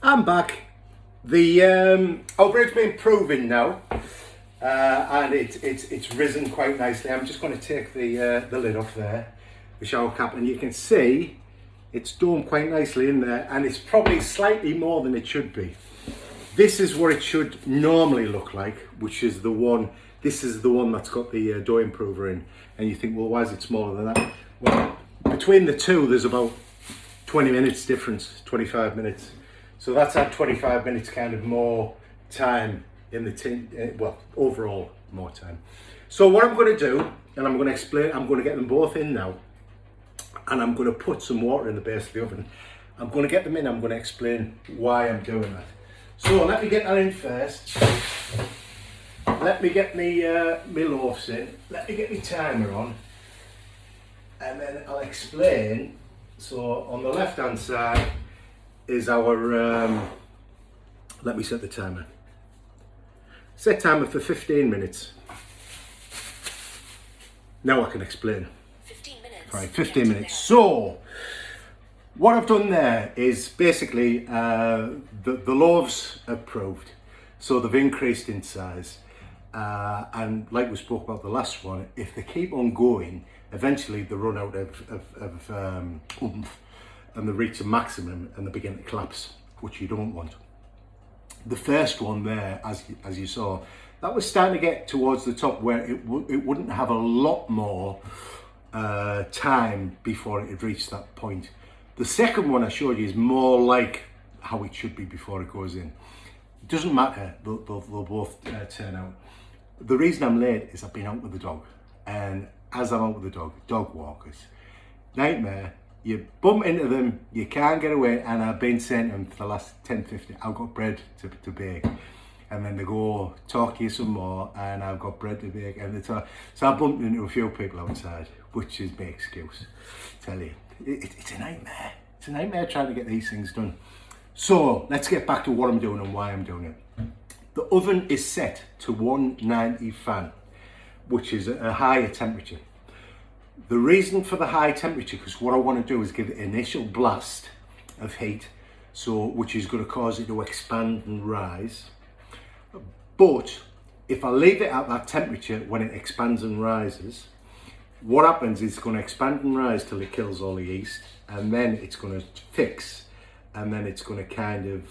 I'm back. The our bread's been proven now, and it's risen quite nicely. I'm just going to take the lid off there, the shower cap, and you can see it's done quite nicely in there, and it's probably slightly more than it should be. This is what it should normally look like, which is the one. This is the one that's got the dough improver in, and you think, well, why is it smaller than that? Well, between the two, there's about 20 minutes difference, 25 minutes. So that's had 25 minutes kind of more time in the tin, well, overall more time. So what I'm going to do, and I'm going to explain, I'm going to get them both in now, and I'm going to put some water in the base of the oven. I'm going to get them in, I'm going to explain why I'm doing that. So let me get that in first. Let me get me loaves in, let me get my timer on, and then I'll explain. So on the left hand side is our, let me set the timer. Set timer for 15 minutes. Now I can explain. 15 minutes. Right, 15 minutes. So, what I've done there is basically, the loaves have proved. So they've increased in size. And like we spoke about the last one, if they keep on going, eventually they run out of oomph, and they reach a maximum and they begin to collapse, which you don't want. The first one there, as you saw, that was starting to get towards the top where it wouldn't have a lot more time before it had reached that point. The second one I showed you is more like how it should be before it goes in. It doesn't matter, they'll both turn out. The reason I'm late is I've been out with the dog, and as I'm out with the dog walkers, nightmare. You bump into them, you can't get away, and I've been saying to them for the last 10, 15, I've got bread to bake. And then they go, talk to you some more, and I've got bread to bake. And they talk. So I bumped into a few people outside, which is my excuse. Tell you, it's a nightmare. It's a nightmare trying to get these things done. So let's get back to what I'm doing and why I'm doing it. The oven is set to 190 fan, which is a higher temperature. The reason for the high temperature, because what I want to do is give it an initial blast of heat, so which is going to cause it to expand and rise. But if I leave it at that temperature when it expands and rises, what happens is it's going to expand and rise till it kills all the yeast, and then it's going to fix, and then it's going to kind of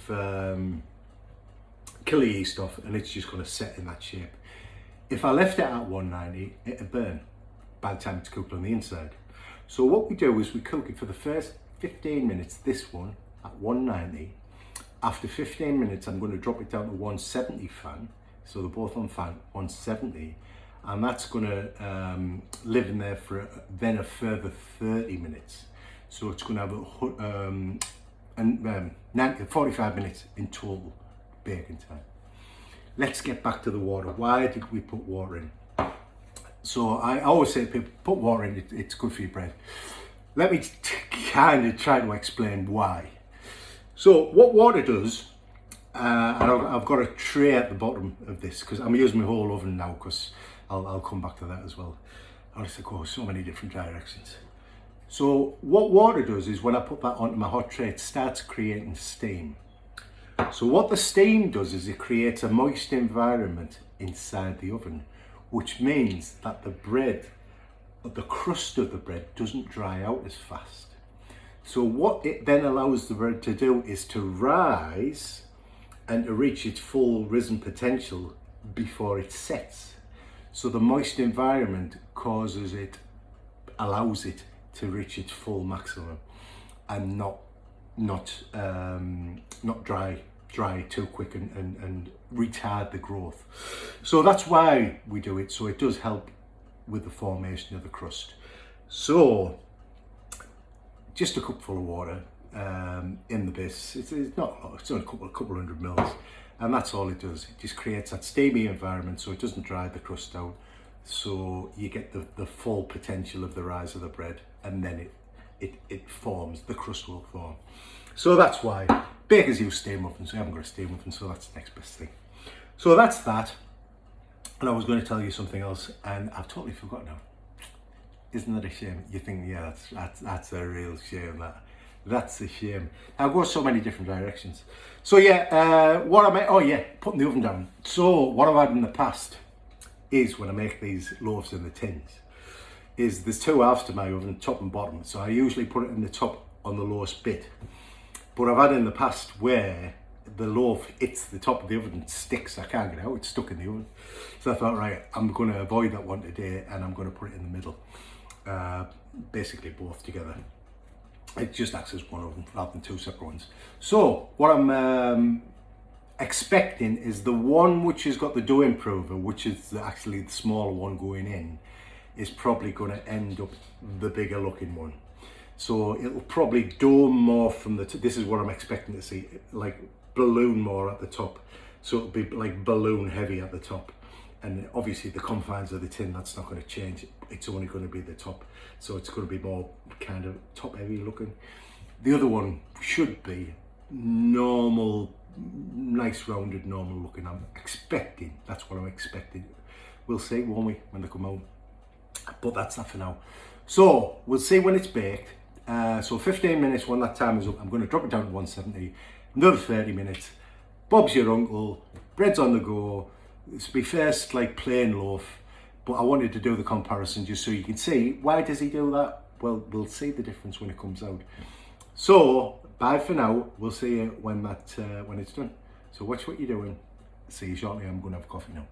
kill the yeast off, and it's just going to set in that shape. If I left it at 190, it'll burn by the time it's cooked on the inside. So what we do is we cook it for the first 15 minutes, this one at 190. After 15 minutes, I'm going to drop it down to 170 fan. So they're both on fan, 170. And that's going to live in there for then a further 30 minutes. So it's going to have 45 minutes in total baking time. Let's get back to the water. Why did we put water in? So I always say to people, put water in, it's good for your bread. Let me kind of try to explain why. So what water does, and I've got a tray at the bottom of this, because I'm using my whole oven now, because I'll come back to that as well. I'll just go so many different directions. So what water does is when I put that onto my hot tray, it starts creating steam. So what the steam does is it creates a moist environment inside the oven, which means that the bread, the crust of the bread doesn't dry out as fast. So what it then allows the bread to do is to rise and to reach its full risen potential before it sets. So the moist environment allows it to reach its full maximum and not dry too quick and retard the growth. So that's why we do it. So it does help with the formation of the crust. So just a cupful of water in the base. It's not a lot, it's only a couple hundred mils, and that's all it does. It just creates that steamy environment so it doesn't dry the crust out, so you get the full potential of the rise of the bread, and then it forms, the crust will form. So that's why bakers use steam ovens. I haven't got a steam oven, so that's the next best thing. So that's that. And I was going to tell you something else, and I've totally forgotten now. Isn't that a shame? You think, yeah, that's a real shame, that. That's a shame. I go so many different directions. So yeah, what am I? Oh yeah, putting the oven down. So what I've had in the past is when I make these loaves in the tins, is there's two halves to my oven, top and bottom. So I usually put it in the top on the lowest bit. But I've had in the past where the loaf hits the top of the oven and sticks. I can't get it out, it's stuck in the oven. So I thought, right, I'm going to avoid that one today and I'm going to put it in the middle. Basically both together. It just acts as one oven rather than two separate ones. So what I'm expecting is the one which has got the dough improver, which is actually the smaller one going in, is probably going to end up the bigger looking one. So it'll probably dome more from the this is what I'm expecting to see, like balloon more at the top. So it'll be like balloon heavy at the top. And obviously the confines of the tin, that's not going to change. It's only going to be the top. So it's going to be more kind of top heavy looking. The other one should be normal, nice rounded, normal looking. I'm expecting, that's what I'm expecting. We'll see, won't we, when they come out. But that's that for now. So we'll see when it's baked. So 15 minutes, when that time is up, I'm going to drop it down to 170. Another 30 minutes. Bob's your uncle. Bread's on the go. It's my first like plain loaf, but I wanted to do the comparison just so you can see why does he do that. Well, we'll see the difference when it comes out. So bye for now. We'll see you when it's done. So watch what you're doing. See you shortly. I'm going to have coffee now.